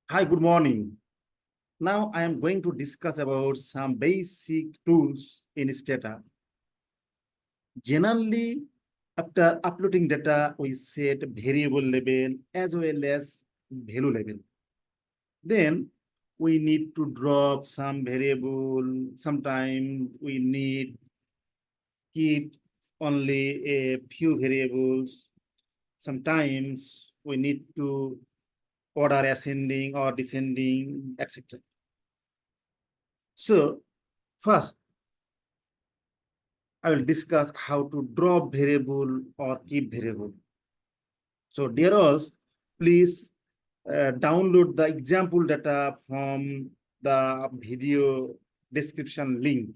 Hi, good morning. Now I am going to discuss about some basic tools in STATA. Generally, after uploading data, we set variable level as well as value level. Then we need to drop some variable. Sometimes we need keep only a few variables. Sometimes we need to order ascending or descending, etc. So first, I will discuss how to drop variable or keep variable. So dear all, please download the example data from the video description link.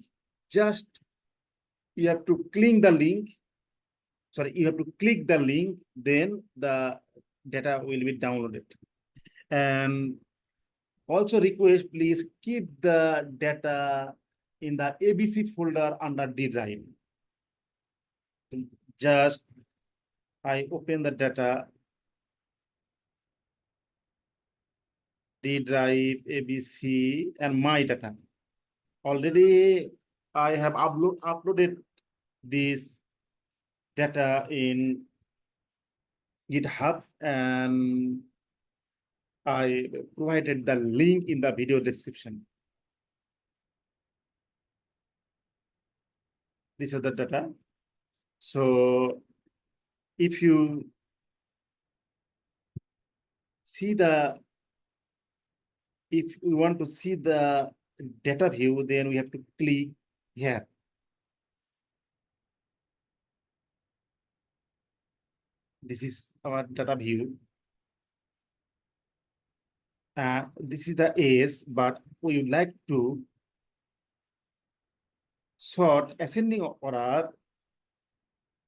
Just you have to click the link. Sorry, you have to click the link, then the data will be downloaded. And also request, please keep the data in the ABC folder under D drive. Just I open the data, D drive, ABC, and my data. Already I have uploaded this data in GitHub, and I provided the link in the video description. This is the data. So if you see if we want to see the data view, then we have to click here. This is our data view. This is the AS, but we would like to sort ascending order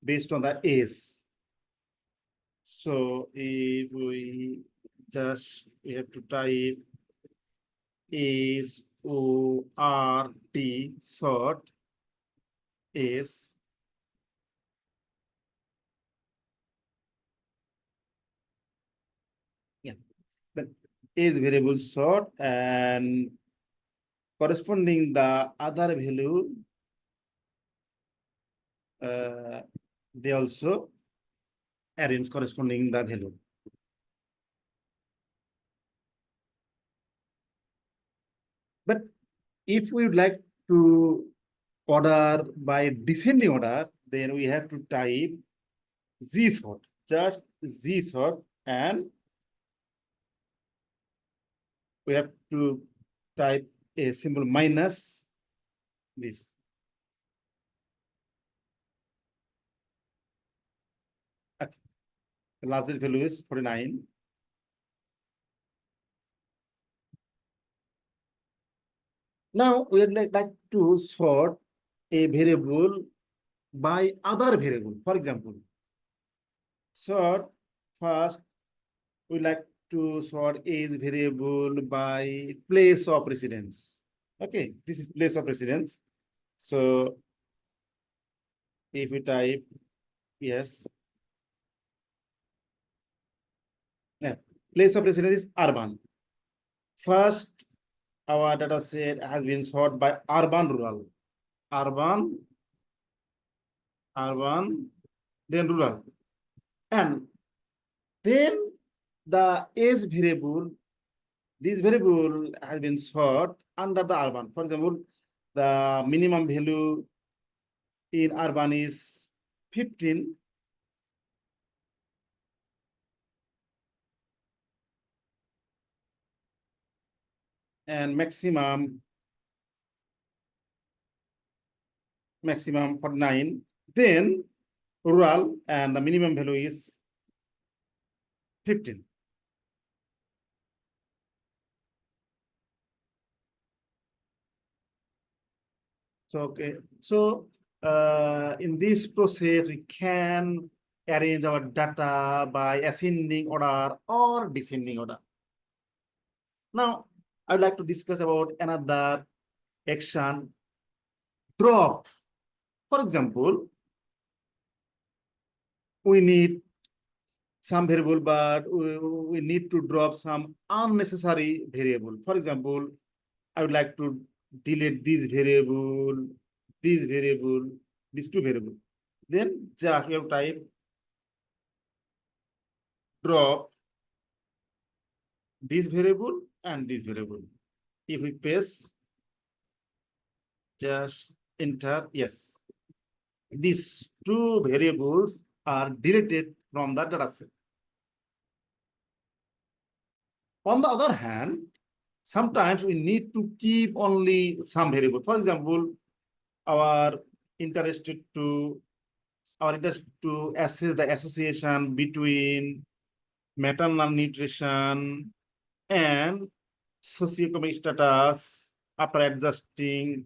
based on the AS. So if we have to type sort S. Yeah, the age variable sort, and corresponding the other value, they also arrange corresponding the value. But if we would like to order by descending order, then we have to type Z sort, just Z sort, and we have to type a symbol minus this. Okay. The largest value is 49. Now we would like to sort a variable by other variable. For example, sort first we like to sort age variable by place of residence. Okay, this is place of residence. So if we type yes, yeah, place of residence is urban. First, our data set has been sorted by urban, rural, urban, urban, then rural, and then the age variable, this variable has been sorted under the urban. For example, the minimum value in urban is 15. And maximum 49. Then rural, and the minimum value is 15. So okay, so in this process we can arrange our data by ascending order or descending order. Now I would like to discuss about another action, drop. For example, we need some variable, but we need to drop some unnecessary variable. For example, I would like to delete this variable, these two variable. Then just we have type drop this variable and this variable. If we paste, just enter, yes. These two variables are deleted from the data set. On the other hand, sometimes we need to keep only some variable. For example, our interested to assess the association between maternal nutrition and socioeconomic status after adjusting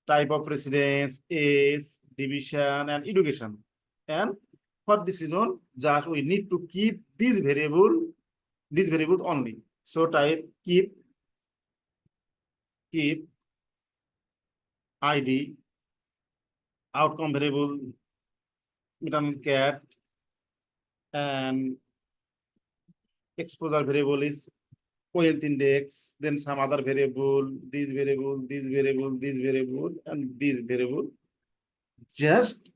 type of residence, age, division, and education. And for this reason, just we need to keep these variables only. So type keep ID, outcome variable, maternal cat, and exposure variable is wealth index, then some other variable, this variable, this variable, this variable, and this variable. Just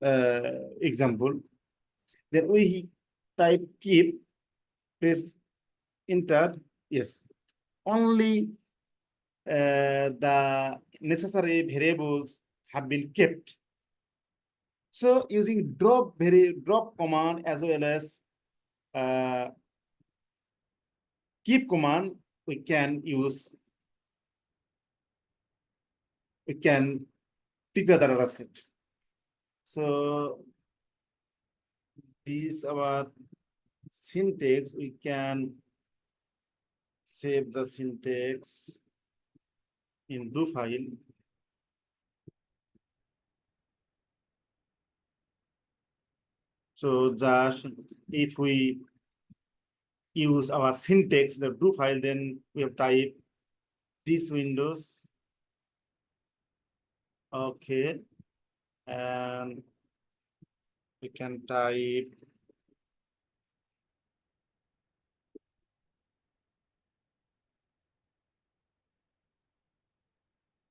example. Then we type keep, press enter. Yes, only the necessary variables have been kept. So using drop command as well as keep command, we can prepare the data set. So this our syntax, we can save the syntax in do file. So just if we use our syntax, the do file, then we have type this windows. Okay. And we can type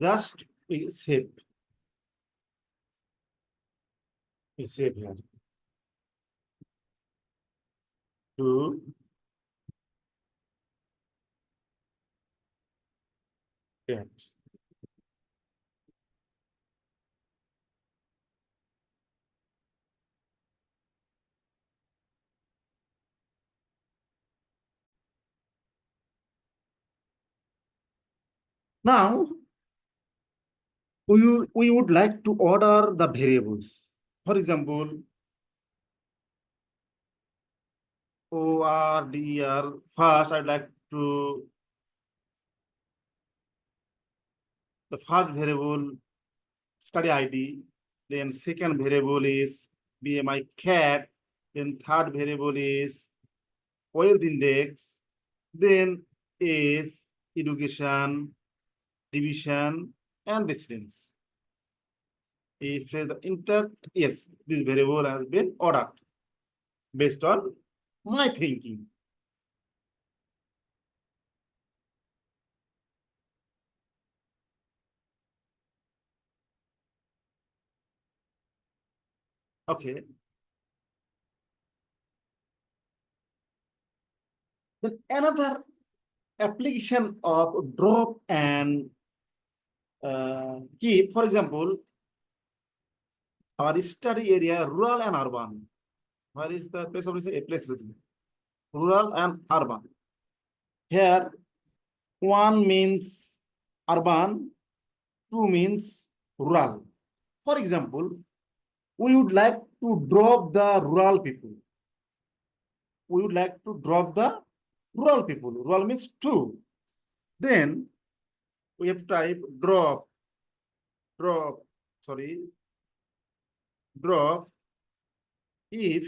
just we save here to get. Now we would like to order the variables. For example, ORDR. First, I'd like to the first variable study ID, then second variable is BMI cat, then third variable is wealth index, then is education, division, and residence. If the enter, yes, this variable has been ordered based on my thinking. Okay. Then another application of drop and keep, for example, our study area, rural and urban. Where is the place of a place? Rural and urban. Here, one means urban, two means rural. For example, we would like to drop the rural people. We would like to drop the rural people. Rural means two. Then we have to type drop, if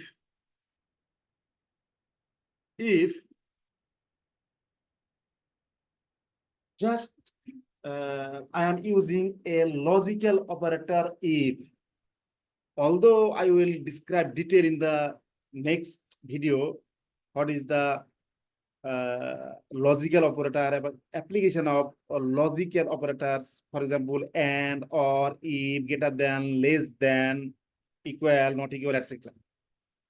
just I am using a logical operator if, although I will describe detail in the next video what is the logical operator, about application of logical operators, for example, and, or, if, greater than, less than, equal, not equal, etc.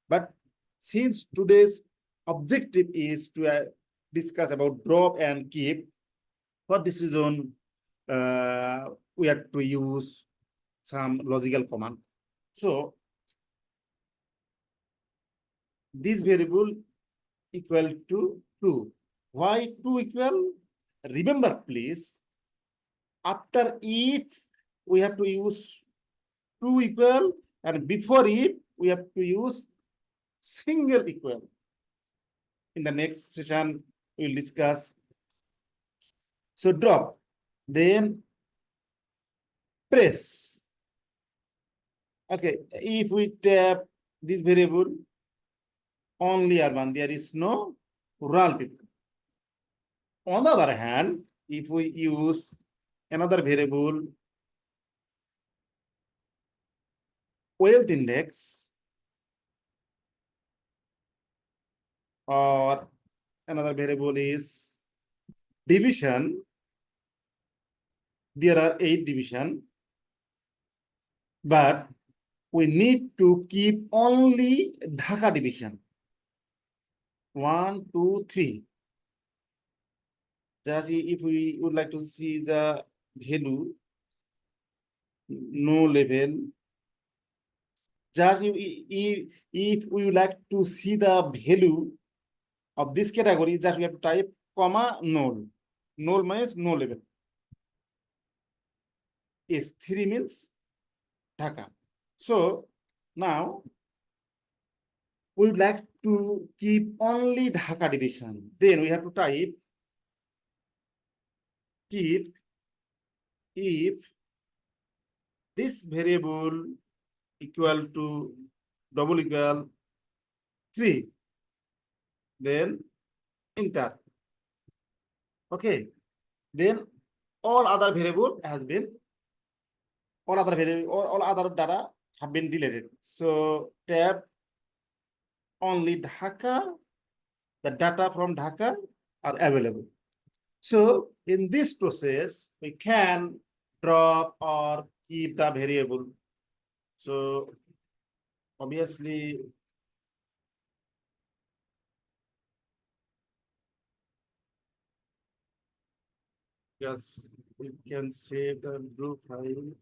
But since today's objective is to discuss about drop and keep, for this reason, we have to use some logical command. So this variable equal to 2. Why 2 equal? Remember, please, after if we have to use 2 equal, and before if we have to use single equal. In the next session, we will discuss. So drop, then press. Okay, if we tap this variable, only urban, there is no rural people. On the other hand, if we use another variable, wealth index, or another variable is division, there are 8 division, but we need to keep only Dhaka division. 1, 2, 3. Just if we would like to see the value, no level. Just if we would like to see the value of this category, just we have to type comma null. Null means no level. Yes, 3 means Dhaka. So now we would like to keep only Dhaka division. Then we have to type keep if this variable equal to double equal 3, then enter. Okay, then all other variable has been, all other data have been deleted. So tab only Dhaka, the data from Dhaka are available. So in this process, we can drop or keep the variable. So obviously, yes, we can save the group file.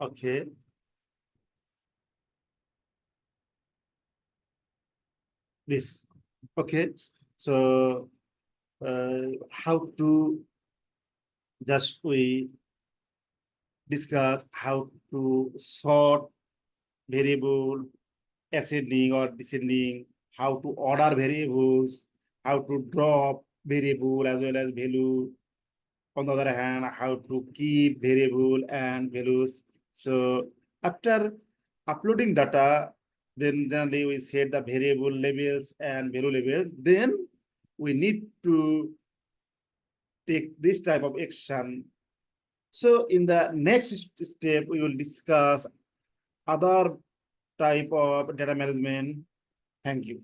Okay. This. Okay. So how to just we discuss how to sort variable ascending or descending, how to order variables, how to drop variable as well as value. On the other hand, how to keep variable and values. So after uploading data, then generally we set the variable labels and value labels. Then we need to take this type of action. So in the next step, we will discuss other type of data management. Thank you.